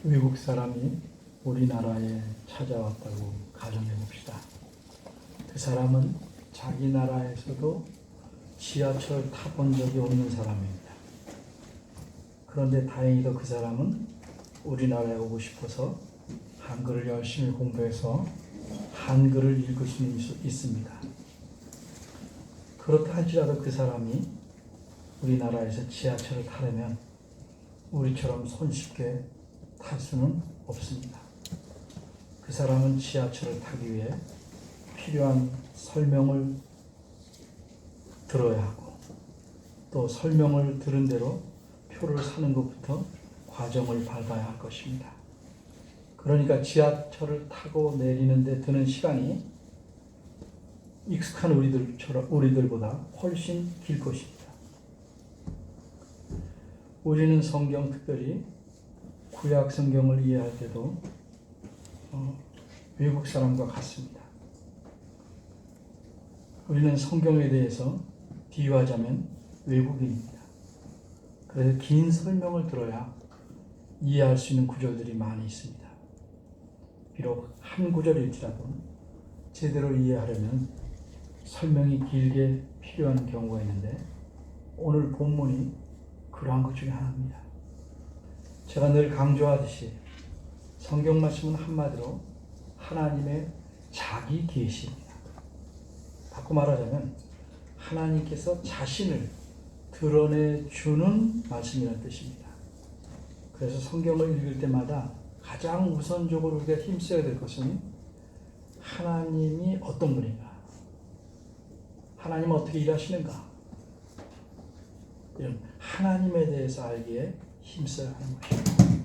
외국 사람이 우리나라에 찾아왔다고 가정해 봅시다. 그 사람은 자기 나라에서도 지하철 타본 적이 없는 사람입니다. 그런데 다행히도 그 사람은 우리나라에 오고 싶어서 한글을 열심히 공부해서 한글을 읽을 수는 있습니다. 그렇다 할지라도 그 사람이 우리나라에서 지하철을 타려면 우리처럼 손쉽게 탈 수는 없습니다. 그 사람은 지하철을 타기 위해 필요한 설명을 들어야 하고 또 설명을 들은 대로 표를 사는 것부터 과정을 밟아야 할 것입니다. 그러니까 지하철을 타고 내리는데 드는 시간이 익숙한 우리들보다 훨씬 길 것입니다. 우리는 성경, 특별히 구약 성경을 이해할 때도 외국 사람과 같습니다. 우리는 성경에 대해서 비유하자면 외국인입니다. 그래서 긴 설명을 들어야 이해할 수 있는 구절들이 많이 있습니다. 비록 한 구절일지라도 제대로 이해하려면 설명이 길게 필요한 경우가 있는데 오늘 본문이 그러한 것 중에 하나입니다. 제가 늘 강조하듯이 성경 말씀은 한마디로 하나님의 자기 계시입니다. 바꿔 말하자면 하나님께서 자신을 드러내주는 말씀이라는 뜻입니다. 그래서 성경을 읽을 때마다 가장 우선적으로 우리가 힘써야 될 것은 하나님이 어떤 분인가, 하나님은 어떻게 일하시는가, 이런 하나님에 대해서 알기에 힘써야 하는 것입니다.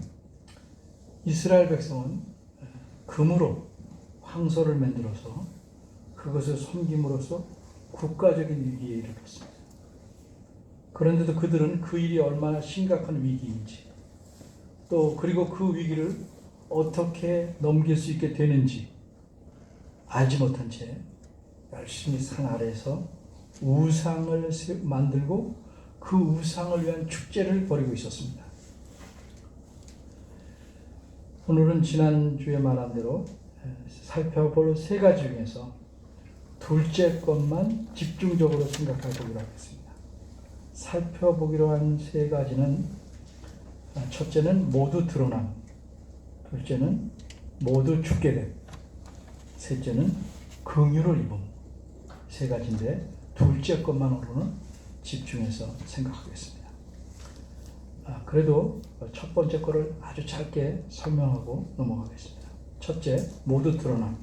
이스라엘 백성은 금으로 황소를 만들어서 그것을 섬김으로써 국가적인 위기에 이르렀습니다. 그런데도 그들은 그 일이 얼마나 심각한 위기인지 또 그리고 그 위기를 어떻게 넘길 수 있게 되는지 알지 못한 채 열심히 산 아래에서 우상을 만들고 그 우상을 위한 축제를 벌이고 있었습니다. 오늘은 지난주에 말한 대로 살펴볼 세 가지 중에서 둘째 것만 집중적으로 생각해 보기로 하겠습니다. 살펴보기로 한 세 가지는 첫째는 모두 드러남, 둘째는 모두 죽게 됨, 셋째는 긍휼을 입음. 세 가지인데 둘째 것만으로는 집중해서 생각하겠습니다. 그래도 첫 번째 거를 아주 짧게 설명하고 넘어가겠습니다. 첫째, 모두 드러남.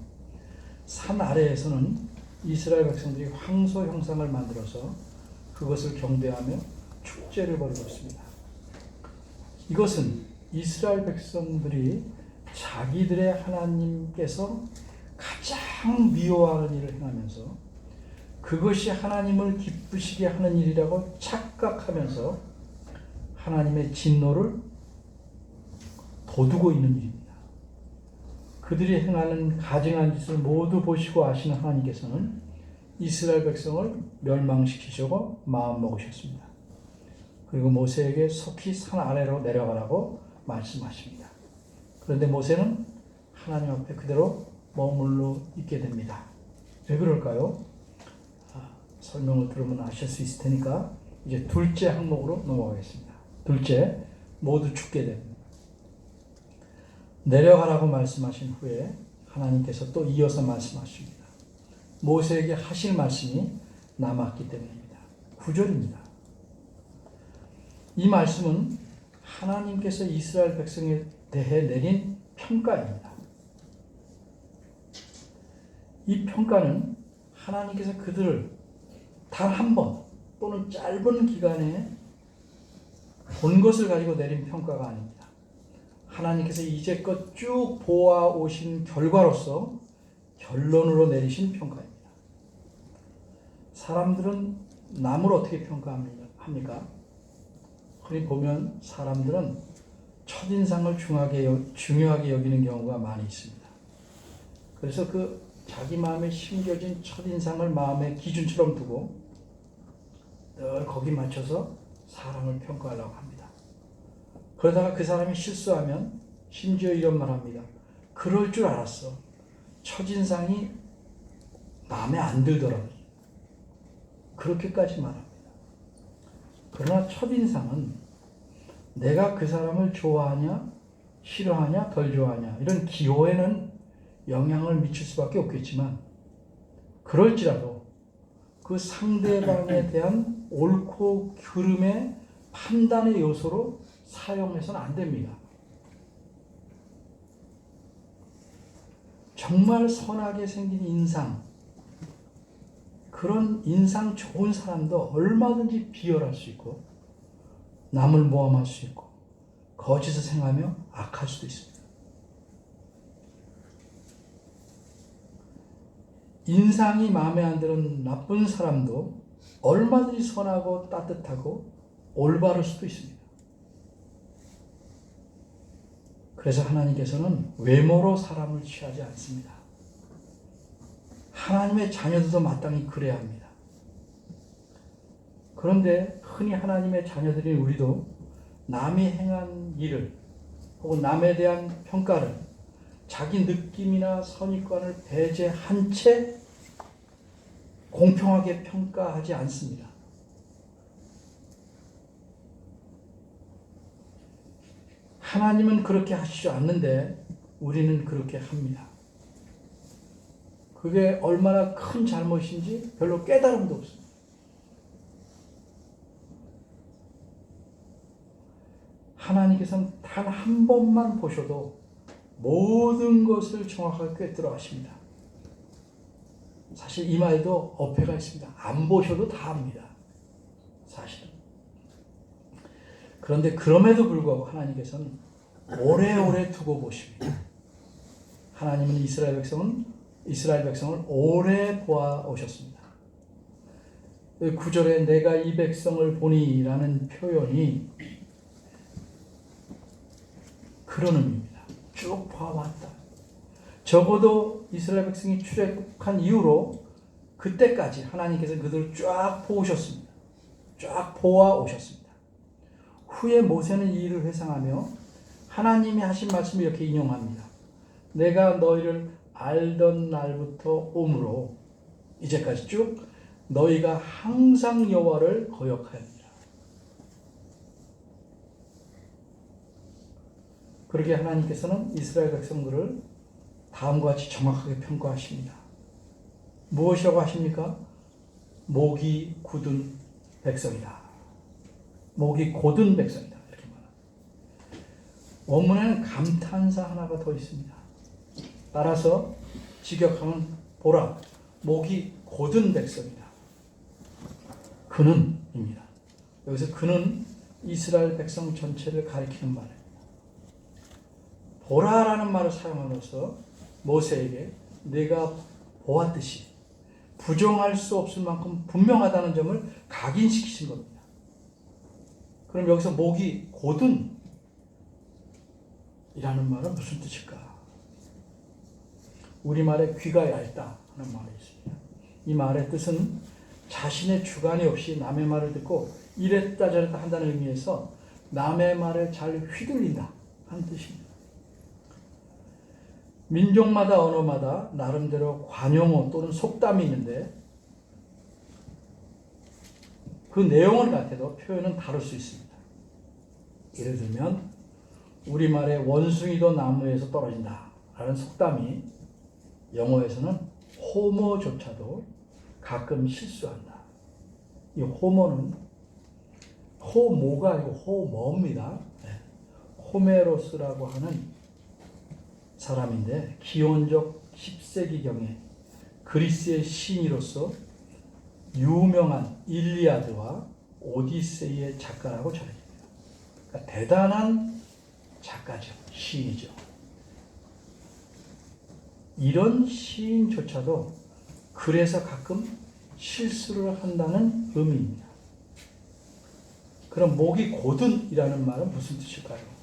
산 아래에서는 이스라엘 백성들이 황소 형상을 만들어서 그것을 경배하며 축제를 벌이고 있습니다. 이것은 이스라엘 백성들이 자기들의 하나님께서 가장 미워하는 일을 행하면서 그것이 하나님을 기쁘시게 하는 일이라고 착각하면서 하나님의 진노를 도두고 있는 일입니다. 그들이 행하는 가증한 짓을 모두 보시고 아시는 하나님께서는 이스라엘 백성을 멸망시키시고 마음먹으셨습니다. 그리고 모세에게 속히 산 아래로 내려가라고 말씀하십니다. 그런데 모세는 하나님 앞에 그대로 머물러 있게 됩니다. 왜 그럴까요? 설명을 들으면 아실 수 있을 테니까 이제 둘째 항목으로 넘어가겠습니다. 둘째, 모두 죽게 됩니다. 내려가라고 말씀하신 후에 하나님께서 또 이어서 말씀하십니다. 모세에게 하실 말씀이 남았기 때문입니다. 9절입니다. 이 말씀은 하나님께서 이스라엘 백성에 대해 내린 평가입니다. 이 평가는 하나님께서 그들을 단 한 번 또는 짧은 기간에 본 것을 가지고 내린 평가가 아닙니다. 하나님께서 이제껏 쭉 보아오신 결과로서 결론으로 내리신 평가입니다. 사람들은 남을 어떻게 평가합니까? 흔히 보면 사람들은 첫인상을 중요하게 여기는 경우가 많이 있습니다. 그래서 자기 마음에 심겨진 첫인상을 마음의 기준처럼 두고 늘 거기 맞춰서 사람을 평가하려고 합니다. 그러다가 그 사람이 실수하면 심지어 이런 말 합니다. 그럴 줄 알았어. 첫인상이 마음에 안 들더라고요. 그렇게까지 말합니다. 그러나 첫인상은 내가 그 사람을 좋아하냐, 싫어하냐, 덜 좋아하냐 이런 기호에는 영향을 미칠 수밖에 없겠지만 그럴지라도 그 상대방에 대한 옳고 그름의 판단의 요소로 사용해서는 안 됩니다. 정말 선하게 생긴 인상, 그런 인상 좋은 사람도 얼마든지 비열할 수 있고 남을 모함할 수 있고 거짓을 생하며 악할 수도 있습니다. 인상이 마음에 안 드는 나쁜 사람도 얼마든지 선하고 따뜻하고 올바를 수도 있습니다. 그래서 하나님께서는 외모로 사람을 취하지 않습니다. 하나님의 자녀들도 마땅히 그래야 합니다. 그런데 흔히 하나님의 자녀들인 우리도 남이 행한 일을 혹은 남에 대한 평가를 자기 느낌이나 선입관을 배제한 채 공평하게 평가하지 않습니다. 하나님은 그렇게 하시지 않는데 우리는 그렇게 합니다. 그게 얼마나 큰 잘못인지 별로 깨달음도 없습니다. 하나님께서는 단 한 번만 보셔도 모든 것을 정확하게 꿰뚫어 하십니다. 사실 이 말도 어폐가 있습니다. 안 보셔도 다 압니다. 사실은. 그런데 그럼에도 불구하고 하나님께서는 오래오래 두고 보십니다. 하나님은 이스라엘 백성을 오래 보아오셨습니다. 9절에 내가 이 백성을 보니 라는 표현이 그런 의미입니다. 쭉 봐왔다. 적어도 이스라엘 백성이 출애굽한 이후로 그때까지 하나님께서 그들을 쫙 보셨습니다. 쫙 보아오셨습니다. 후에 모세는 이 일을 회상하며 하나님이 하신 말씀을 이렇게 인용합니다. 내가 너희를 알던 날부터 오므로 이제까지 쭉 너희가 항상 여호와를 거역하였느니라. 그렇게 하나님께서는 이스라엘 백성들을 다음과 같이 정확하게 평가하십니다. 무엇이라고 하십니까? 목이 굳은 백성이다. 목이 곧은 백성이다. 이렇게 말합니다. 원문에는 감탄사 하나가 더 있습니다. 따라서 직역하면 보라, 목이 곧은 백성이다. 그는입니다. 여기서 그는 이스라엘 백성 전체를 가리키는 말입니다. 보라라는 말을 사용함으로써 모세에게 내가 보았듯이 부정할 수 없을 만큼 분명하다는 점을 각인시키신 겁니다. 그럼 여기서 목이 곧은 이라는 말은 무슨 뜻일까? 우리말에 귀가 얇다 하는 말이 있습니다. 이 말의 뜻은 자신의 주관이 없이 남의 말을 듣고 이랬다 저랬다 한다는 의미에서 남의 말에 잘 휘둘린다 하는 뜻입니다. 민족마다 언어마다 나름대로 관용어 또는 속담이 있는데 그 내용은 같아도 표현은 다를 수 있습니다. 예를 들면 우리말에 원숭이도 나무에서 떨어진다 라는 속담이 영어에서는 호모조차도 가끔 실수한다. 이 호모는 호모가 아니고 호머입니다. 호메로스라고 하는 사람인데 기원적 10세기경에 그리스의 시인으로서 유명한 일리아드와 오디세이의 작가라고 전해집니다. 그러니까 대단한 작가죠. 시인이죠. 이런 시인조차도 글에서 가끔 실수를 한다는 의미입니다. 그럼 목이 곧은이라는 말은 무슨 뜻일까요?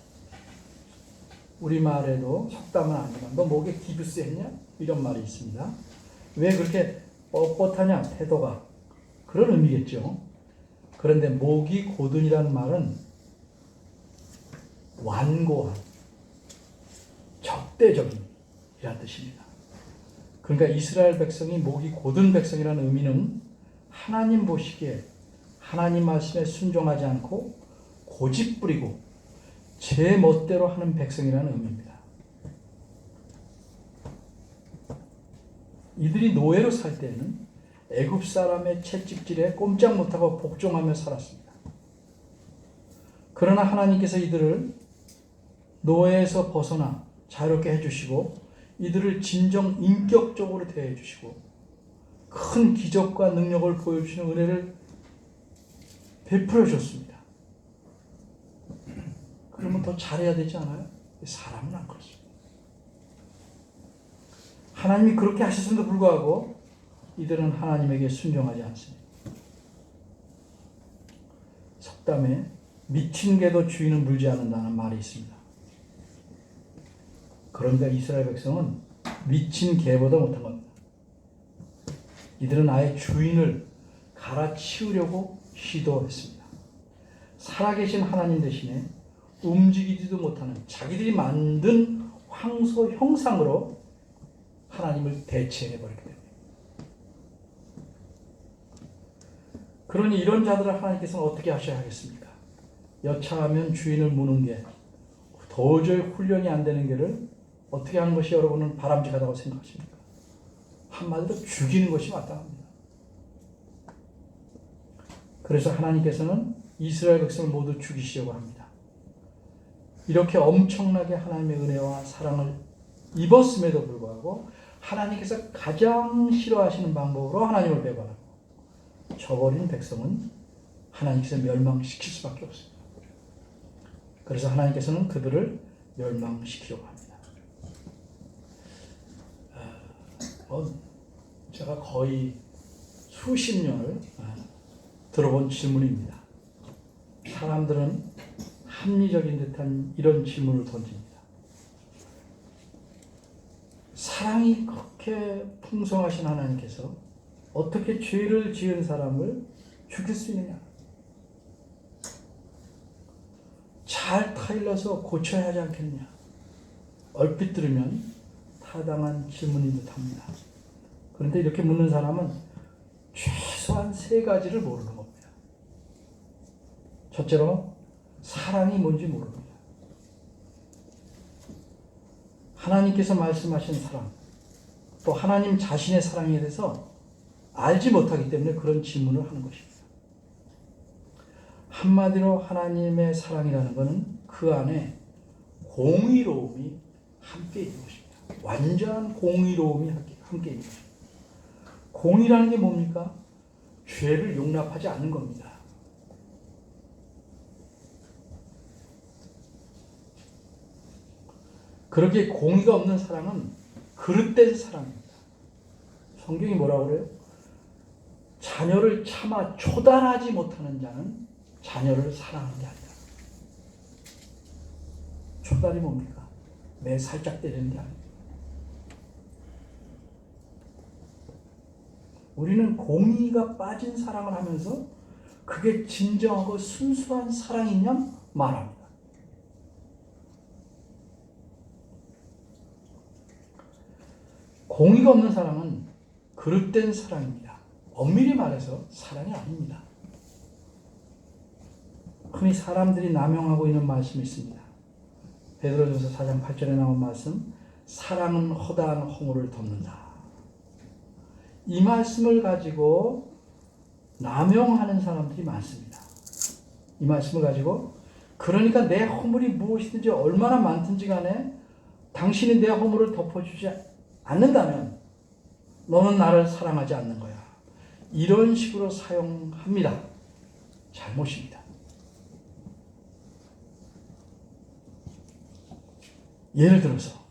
우리말에도 속담은 아니지만 너 목에 기부스 했냐? 이런 말이 있습니다. 왜 그렇게 뻣뻣하냐? 태도가. 그런 의미겠죠. 그런데 목이 곧은이라는 말은 완고한, 절대적인 이란 뜻입니다. 그러니까 이스라엘 백성이 목이 곧은 백성이라는 의미는 하나님 보시기에 하나님 말씀에 순종하지 않고 고집부리고 제 멋대로 하는 백성이라는 의미입니다. 이들이 노예로 살 때는 애굽 사람의 채찍질에 꼼짝 못하고 복종하며 살았습니다. 그러나 하나님께서 이들을 노예에서 벗어나 자유롭게 해주시고 이들을 진정 인격적으로 대해주시고 큰 기적과 능력을 보여주시는 은혜를 베풀어 줬습니다. 그러면 더 잘해야 되지 않아요? 사람은 안 그렇습니다. 하나님이 그렇게 하셨음에도 불구하고 이들은 하나님에게 순종하지 않습니다. 속담에 미친 개도 주인은 물지 않는다는 말이 있습니다. 그러니까 이스라엘 백성은 미친 개보다 못한 겁니다. 이들은 아예 주인을 갈아치우려고 시도했습니다. 살아계신 하나님 대신에 움직이지도 못하는 자기들이 만든 황소 형상으로 하나님을 대체해버렸기 때문에. 그러니 이런 자들을 하나님께서는 어떻게 하셔야 하겠습니까? 여차하면 주인을 무는 게 도저히 훈련이 안 되는 게를 어떻게 하는 것이 여러분은 바람직하다고 생각하십니까? 한마디로 죽이는 것이 마땅합니다. 그래서 하나님께서는 이스라엘 백성을 모두 죽이시려고 합니다. 이렇게 엄청나게 하나님의 은혜와 사랑을 입었음에도 불구하고 하나님께서 가장 싫어하시는 방법으로 하나님을 배반하고 저버린 백성은 하나님께서 멸망시킬 수밖에 없습니다. 그래서 하나님께서는 그들을 멸망시키려고 합니다. 제가 거의 수십 년을 들어본 질문입니다. 사람들은 합리적인 듯한 이런 질문을 던집니다. 사랑이 그렇게 풍성하신 하나님께서 어떻게 죄를 지은 사람을 죽일 수 있느냐? 잘 타일러서 고쳐야 하지 않겠느냐? 얼핏 들으면 타당한 질문인 듯합니다. 그런데 이렇게 묻는 사람은 최소한 세 가지를 모르는 겁니다. 첫째로 사랑이 뭔지 모릅니다. 하나님께서 말씀하신 사랑, 또 하나님 자신의 사랑에 대해서 알지 못하기 때문에 그런 질문을 하는 것입니다. 한마디로 하나님의 사랑이라는 것은 그 안에 공의로움이 함께 있는 것입니다. 완전한 공의로움이 함께 있는 것입니다. 공의라는 게 뭡니까? 죄를 용납하지 않는 겁니다. 그렇게 공의가 없는 사랑은 그릇된 사랑입니다. 성경이 뭐라고 그래요? 자녀를 차마 초단하지 못하는 자는 자녀를 사랑하는 게 아니다. 초단이 뭡니까? 매 살짝 때리는 게 아닙니다. 우리는 공의가 빠진 사랑을 하면서 그게 진정하고 순수한 사랑이냐 말합니다. 공의가 없는 사랑은 그릇된 사랑입니다. 엄밀히 말해서 사랑이 아닙니다. 흔히 사람들이 남용하고 있는 말씀이 있습니다. 베드로전서 4장 8절에 나온 말씀, 사랑은 허다한 허물을 덮는다. 이 말씀을 가지고 남용하는 사람들이 많습니다. 이 말씀을 가지고 그러니까 내 허물이 무엇이든지 얼마나 많든지 간에 당신이 내 허물을 덮어주지 않는다면 너는 나를 사랑하지 않는 거야. 이런 식으로 사용합니다. 잘못입니다. 예를 들어서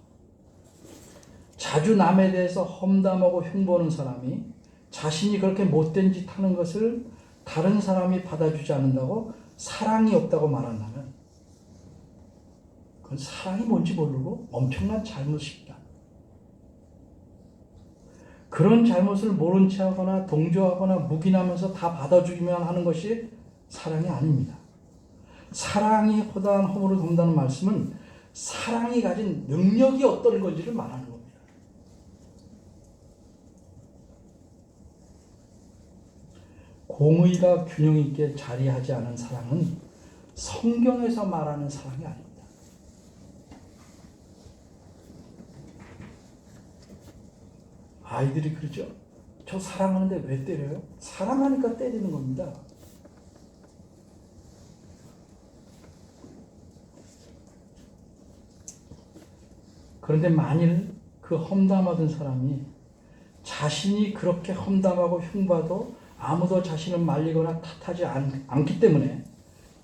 자주 남에 대해서 험담하고 흉보는 사람이 자신이 그렇게 못된 짓 하는 것을 다른 사람이 받아주지 않는다고 사랑이 없다고 말한다면 그건 사랑이 뭔지 모르고 엄청난 잘못입니다. 그런 잘못을 모른 채 하거나 동조하거나 묵인하면서 다 받아주기만 하는 것이 사랑이 아닙니다. 사랑이 허다한 허물을 덮는다는 말씀은 사랑이 가진 능력이 어떤 건지를 말하는 겁니다. 공의가 균형 있게 자리하지 않은 사랑은 성경에서 말하는 사랑이 아닙니다. 아이들이 그러죠. 저 사랑하는데 왜 때려요? 사랑하니까 때리는 겁니다. 그런데 만일 그 험담하던 사람이 자신이 그렇게 험담하고 흉봐도 아무도 자신을 말리거나 탓하지 않기 때문에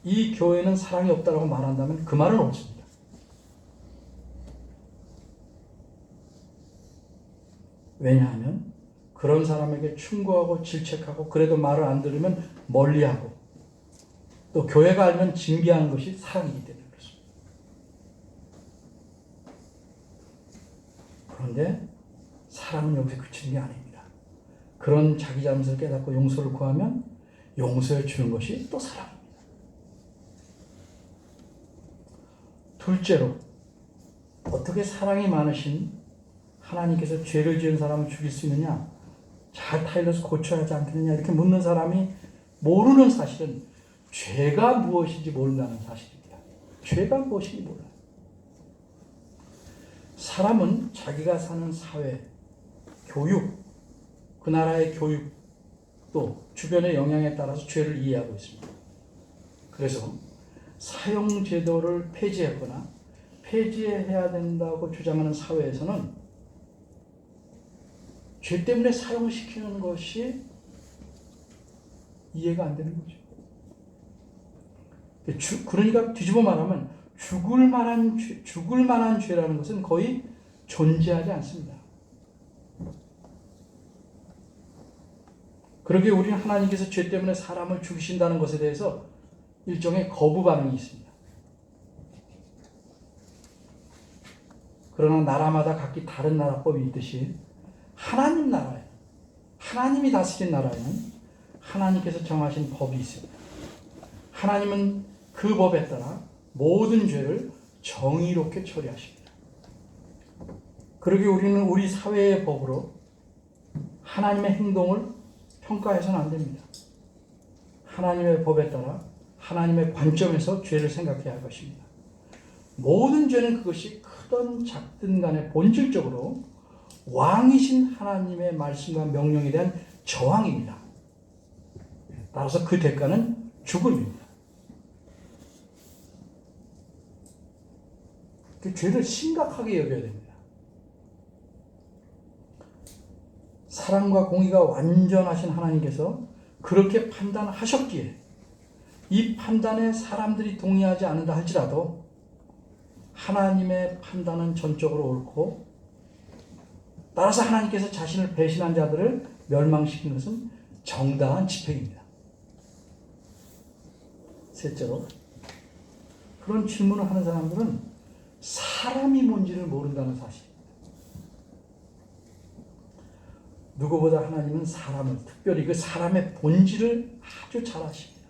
이 교회는 사랑이 없다고 말한다면 그 말은 옳습니다. 왜냐하면 그런 사람에게 충고하고 질책하고 그래도 말을 안 들으면 멀리하고 또 교회가 알면 징계하는 것이 사랑이기 때문에 그렇습니다. 그런데 사랑은 여기서 그치는 게 아닙니다. 그런 자기 잘못을 깨닫고 용서를 구하면 용서해 주는 것이 또 사랑입니다. 둘째로, 어떻게 사랑이 많으신 하나님께서 죄를 지은 사람을 죽일 수 있느냐? 잘 타일러서 고쳐야 하지 않겠느냐? 이렇게 묻는 사람이 모르는 사실은 죄가 무엇인지 모른다는 사실입니다. 죄가 무엇인지 몰라요. 사람은 자기가 사는 사회, 교육, 그 나라의 교육, 또 주변의 영향에 따라서 죄를 이해하고 있습니다. 그래서 사형제도를 폐지하거나 폐지해야 된다고 주장하는 사회에서는 죄 때문에 사형시키는 것이 이해가 안 되는 거죠. 그러니까 뒤집어 말하면 죽을 만한 죄라는 것은 거의 존재하지 않습니다. 그러기에 우리는 하나님께서 죄 때문에 사람을 죽이신다는 것에 대해서 일종의 거부 반응이 있습니다. 그러나 나라마다 각기 다른 나라법이 있듯이 하나님 나라에, 하나님이 다스린 나라에는 하나님께서 정하신 법이 있습니다. 하나님은 그 법에 따라 모든 죄를 정의롭게 처리하십니다. 그러기에 우리는 우리 사회의 법으로 하나님의 행동을 평가해서는 안 됩니다. 하나님의 법에 따라 하나님의 관점에서 죄를 생각해야 할 것입니다. 모든 죄는 그것이 크든 작든 간에 본질적으로 왕이신 하나님의 말씀과 명령에 대한 저항입니다. 따라서 그 대가는 죽음입니다. 그 죄를 심각하게 여겨야 됩니다. 사랑과 공의가 완전하신 하나님께서 그렇게 판단하셨기에 이 판단에 사람들이 동의하지 않는다 할지라도 하나님의 판단은 전적으로 옳고 따라서 하나님께서 자신을 배신한 자들을 멸망시킨 것은 정당한 집행입니다. 셋째로, 그런 질문을 하는 사람들은 사람이 뭔지를 모른다는 사실입니다. 누구보다 하나님은 사람을, 특별히 그 사람의 본질을 아주 잘 아십니다.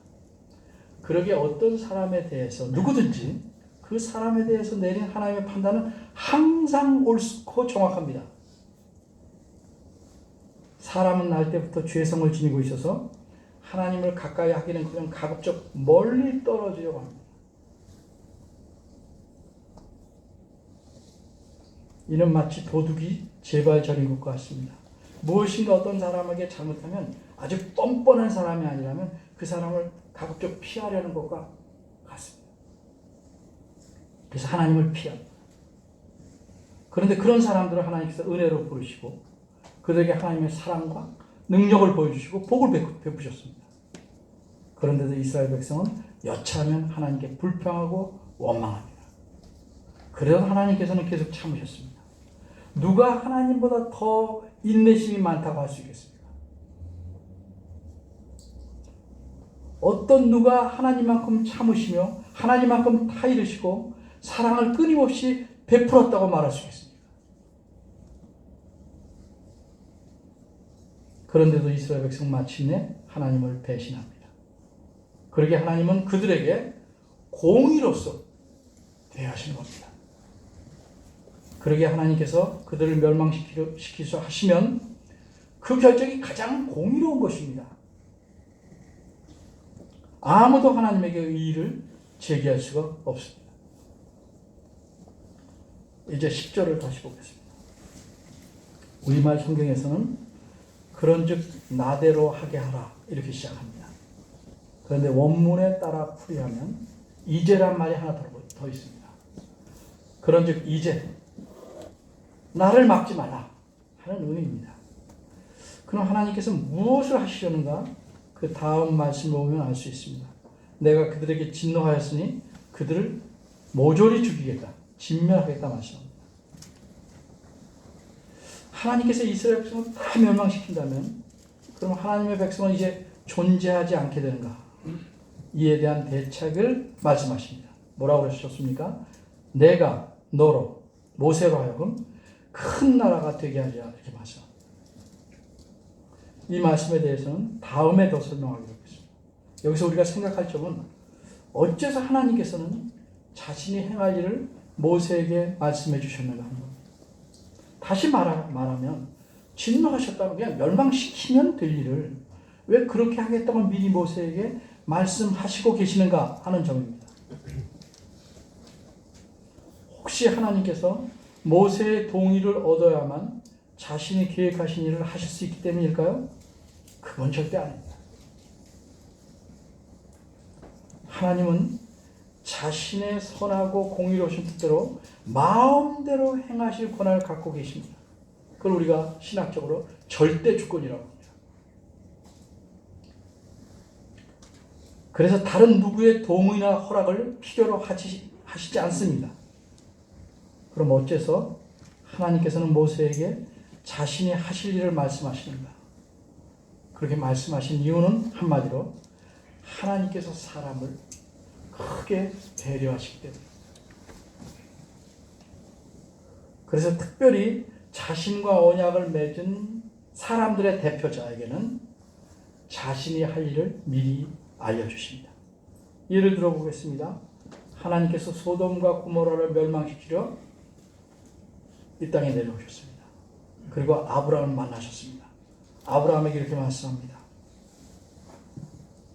그러기에 어떤 사람에 대해서 누구든지 그 사람에 대해서 내린 하나님의 판단은 항상 옳고 정확합니다. 사람은 날 때부터 죄성을 지니고 있어서 하나님을 가까이 하기는 그냥 가급적 멀리 떨어지려고 합니다. 이는 마치 도둑이 제발 저린 것과 같습니다. 무엇인가 어떤 사람에게 잘못하면 아주 뻔뻔한 사람이 아니라면 그 사람을 가급적 피하려는 것과 같습니다. 그래서 하나님을 피합니다. 그런데 그런 사람들을 하나님께서 은혜로 부르시고 그들에게 하나님의 사랑과 능력을 보여주시고 복을 베푸셨습니다. 그런데도 이스라엘 백성은 여차하면 하나님께 불평하고 원망합니다. 그래도 하나님께서는 계속 참으셨습니다. 누가 하나님보다 더 인내심이 많다고 할 수 있겠습니까? 어떤 누가 하나님만큼 참으시며 하나님만큼 타이르시고 사랑을 끊임없이 베풀었다고 말할 수 있겠습니까? 그런데도 이스라엘 백성 마침내 하나님을 배신합니다. 그러게 하나님은 그들에게 공의로서 대하시는 겁니다. 그러게 하나님께서 그들을 멸망시키려 하시면 그 결정이 가장 공의로운 것입니다. 아무도 하나님에게 의의를 제기할 수가 없습니다. 이제 10절을 다시 보겠습니다. 우리말 성경에서는 그런즉 나대로 하게 하라 이렇게 시작합니다. 그런데 원문에 따라 풀이하면 이제란 말이 하나 더 있습니다. 그런즉 이제 나를 막지 말라 하는 의미입니다. 그럼 하나님께서 무엇을 하시려는가? 그 다음 말씀을 보면 알 수 있습니다. 내가 그들에게 진노하였으니 그들을 모조리 죽이겠다. 진멸하겠다 말씀합니다. 하나님께서 이스라엘 백성을 다 멸망시킨다면 그럼 하나님의 백성은 이제 존재하지 않게 되는가? 이에 대한 대책을 말씀하십니다. 뭐라고 그러셨습니까? 내가 너로 모세로 하여금 큰 나라가 되게 하자 이렇게 말씀합니다. 이 말씀에 대해서는 다음에 더 설명하기로 했습니다. 여기서 우리가 생각할 점은 어째서 하나님께서는 자신이 행할 일을 모세에게 말씀해 주셨는가 하는 겁니다. 다시 말하면 진노하셨다면 그냥 멸망시키면 될 일을 왜 그렇게 하겠다고 미리 모세에게 말씀하시고 계시는가 하는 점입니다. 혹시 하나님께서 모세의 동의를 얻어야만 자신이 계획하신 일을 하실 수 있기 때문일까요? 그건 절대 아닙니다. 하나님은 자신의 선하고 공의로우신 뜻대로 마음대로 행하실 권한을 갖고 계십니다. 그걸 우리가 신학적으로 절대 주권이라고 합니다. 그래서 다른 누구의 동의나 허락을 필요로 하시지 않습니다. 그럼 어째서 하나님께서는 모세에게 자신이 하실 일을 말씀하시는가? 그렇게 말씀하신 이유는 한마디로 하나님께서 사람을 크게 배려하시기 때문입니다. 그래서 특별히 자신과 언약을 맺은 사람들의 대표자에게는 자신이 할 일을 미리 알려주십니다. 예를 들어 보겠습니다. 하나님께서 소돔과 고모라를 멸망시키려 이 땅에 내려오셨습니다. 그리고 아브라함을 만나셨습니다. 아브라함에게 이렇게 말씀합니다.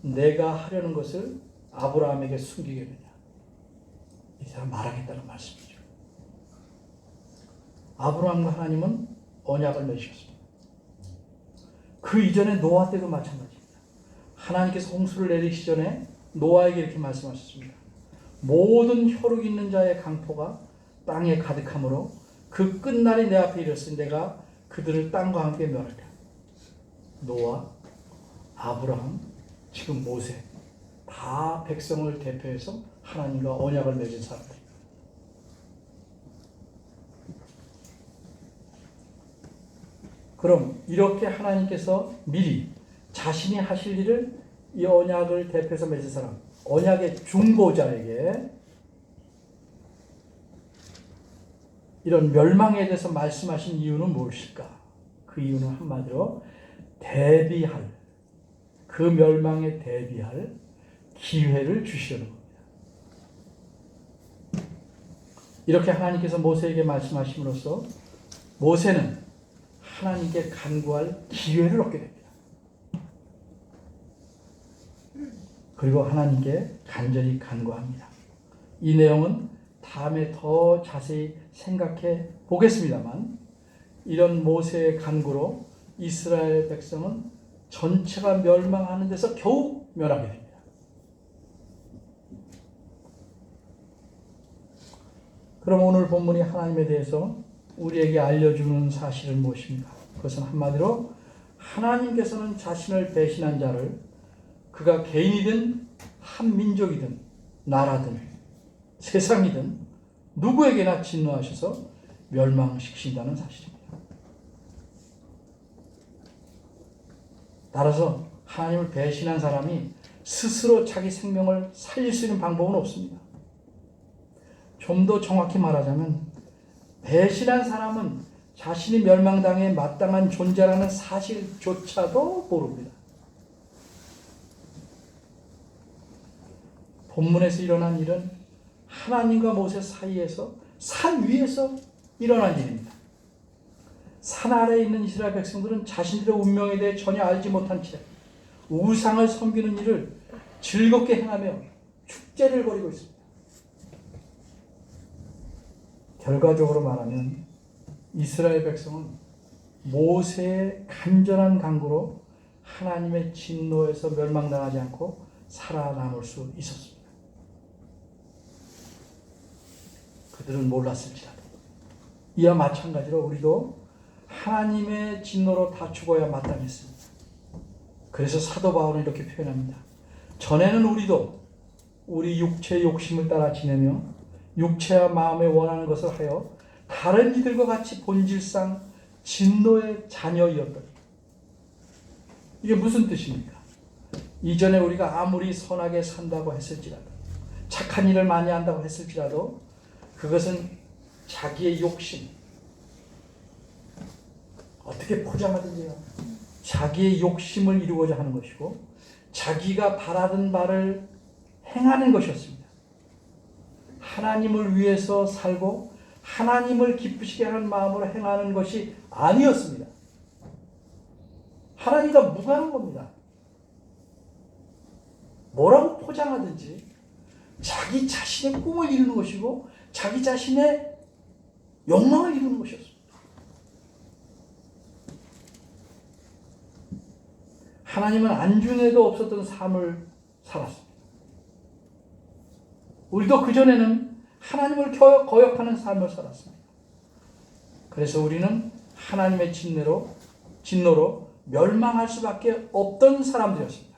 내가 하려는 것을 아브라함에게 숨기겠느냐. 이 사람 말하겠다는 말씀이죠. 아브라함과 하나님은 언약을 맺으셨습니다. 그 이전에 노아 때도 마찬가지입니다. 하나님께서 홍수를 내리시기 전에 노아에게 이렇게 말씀하셨습니다. 모든 혈육 있는 자의 강포가 땅에 가득하므로 그 끝날이 내 앞에 이르렀으니 내가 그들을 땅과 함께 멸하리라. 노아, 아브라함, 지금 모세 다 백성을 대표해서 하나님과 언약을 맺은 사람들입니다. 그럼 이렇게 하나님께서 미리 자신이 하실 일을 이 언약을 대표해서 맺은 사람, 언약의 중보자에게 이런 멸망에 대해서 말씀하신 이유는 무엇일까? 그 이유는 한마디로 대비할, 그 멸망에 대비할 기회를 주시려는 겁니다. 이렇게 하나님께서 모세에게 말씀하심으로써 모세는 하나님께 간구할 기회를 얻게 됩니다. 그리고 하나님께 간절히 간구합니다. 이 내용은 다음에 더 자세히 생각해 보겠습니다만 이런 모세의 간구로 이스라엘 백성은 전체가 멸망하는 데서 겨우 멸하게 됩니다. 그럼 오늘 본문이 하나님에 대해서 우리에게 알려주는 사실은 무엇입니까? 그것은 한마디로 하나님께서는 자신을 배신한 자를 그가 개인이든 한 민족이든 나라든 세상이든 누구에게나 진노하셔서 멸망시키신다는 사실입니다. 따라서 하나님을 배신한 사람이 스스로 자기 생명을 살릴 수 있는 방법은 없습니다. 좀 더 정확히 말하자면 배신한 사람은 자신이 멸망당해 마땅한 존재라는 사실조차도 모릅니다. 본문에서 일어난 일은 하나님과 모세 사이에서 산 위에서 일어난 일입니다. 산 아래에 있는 이스라엘 백성들은 자신들의 운명에 대해 전혀 알지 못한 채 우상을 섬기는 일을 즐겁게 행하며 축제를 벌이고 있습니다. 결과적으로 말하면 이스라엘 백성은 모세의 간절한 간구로 하나님의 진노에서 멸망당하지 않고 살아남을 수 있었습니다. 그들은 몰랐을지라도 이와 마찬가지로 우리도 하나님의 진노로 다 죽어야 마땅했습니다. 그래서 사도 바울은 이렇게 표현합니다. 전에는 우리도 우리 육체의 욕심을 따라 지내며 육체와 마음에 원하는 것을 하여 다른 이들과 같이 본질상 진노의 자녀이었더니. 이게 무슨 뜻입니까? 이전에 우리가 아무리 선하게 산다고 했을지라도 착한 일을 많이 한다고 했을지라도 그것은 자기의 욕심, 어떻게 포장하든지요. 자기의 욕심을 이루고자 하는 것이고 자기가 바라던 바를 행하는 것이었습니다. 하나님을 위해서 살고 하나님을 기쁘시게 하는 마음으로 행하는 것이 아니었습니다. 하나님과 무관한 겁니다. 뭐라고 포장하든지 자기 자신의 꿈을 이루는 것이고 자기 자신의 욕망을 이루는 것이었습니다. 하나님은 안중에도 없었던 삶을 살았습니다. 우리도 그전에는 하나님을 거역하는 삶을 살았습니다. 그래서 우리는 하나님의 진노로 멸망할 수밖에 없던 사람들이었습니다.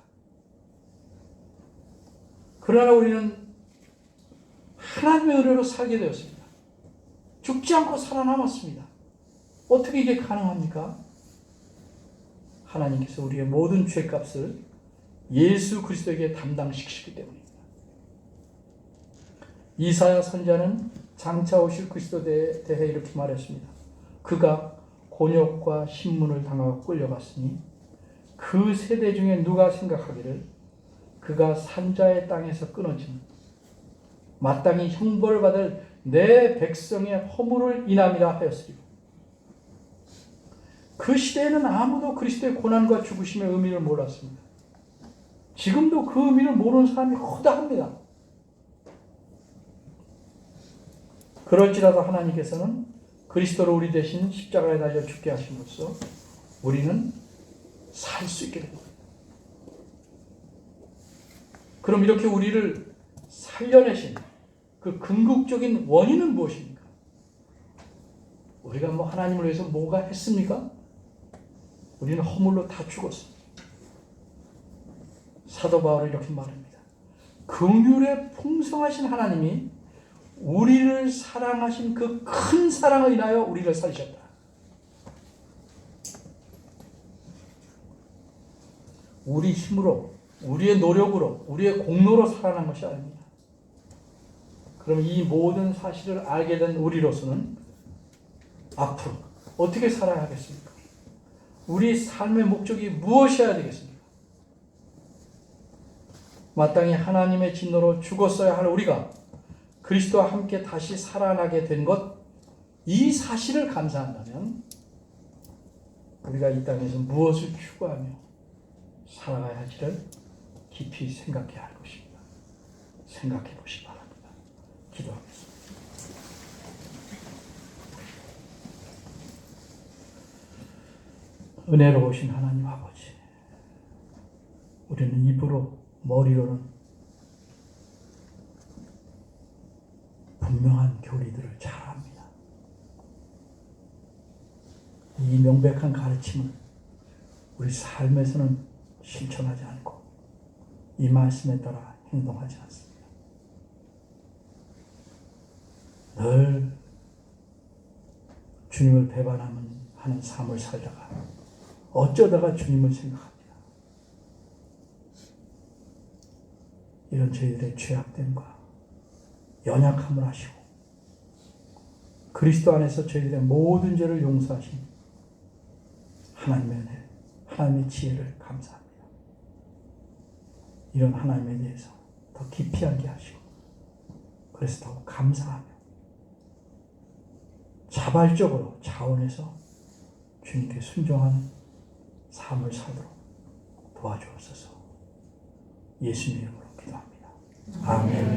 그러나 우리는 하나님의 은혜로 살게 되었습니다. 죽지 않고 살아남았습니다. 어떻게 이게 가능합니까? 하나님께서 우리의 모든 죄값을 예수 그리스도에게 담당시키기 때문입니다. 이사야 선지자는 장차 오실 그리스도에 대해 이렇게 말했습니다. 그가 곤욕과 신문을 당하고 끌려갔으니 그 세대 중에 누가 생각하기를 그가 산자의 땅에서 끊어진 마땅히 형벌을 받을 내 백성의 허물을 인함이라 하였으리요. 그 시대에는 아무도 그리스도의 고난과 죽으심의 의미를 몰랐습니다. 지금도 그 의미를 모르는 사람이 허다합니다. 그럴지라도 하나님께서는 그리스도로 우리 대신 십자가에 달려 죽게 하심으로써 우리는 살 수 있게 됩니다. 그럼 이렇게 우리를 살려내신 그 궁극적인 원인은 무엇입니까? 우리가 하나님을 위해서 뭐가 했습니까? 우리는 허물로 다 죽었습니다. 사도 바울은 이렇게 말합니다. 긍휼에 풍성하신 하나님이 우리를 사랑하신 그 큰 사랑을 인하여 우리를 살리셨다. 우리 힘으로, 우리의 노력으로, 우리의 공로로 살아난 것이 아닙니다. 그럼 이 모든 사실을 알게 된 우리로서는 앞으로 어떻게 살아야 하겠습니까? 우리 삶의 목적이 무엇이어야 되겠습니까? 마땅히 하나님의 진노로 죽었어야 할 우리가 그리스도와 함께 다시 살아나게 된 것, 이 사실을 감사한다면 우리가 이 땅에서 무엇을 추구하며 살아가야 할지를 깊이 생각해야 할 것입니다. 생각해 보시기 바랍니다. 기도하겠습니다. 은혜로우신 하나님 아버지, 우리는 입으로 머리로는 분명한 교리들을 잘 압니다. 이 명백한 가르침을 우리 삶에서는 실천하지 않고 이 말씀에 따라 행동하지 않습니다. 늘 주님을 배반하는 삶을 살다가 어쩌다가 주님을 생각합니다. 이런 저희들의 죄악됨과 연약함을 아시고 그리스도 안에서 저희들의 모든 죄를 용서하신 하나님의 은혜, 하나님의 지혜를 감사합니다. 이런 하나님에 대해서 더 깊이 알게 하시고 그래서 더 감사하며 자발적으로 차원에서 주님께 순종하는 삶을 살도록 도와주옵소서. 예수님 이름으로 기도합니다. 아멘.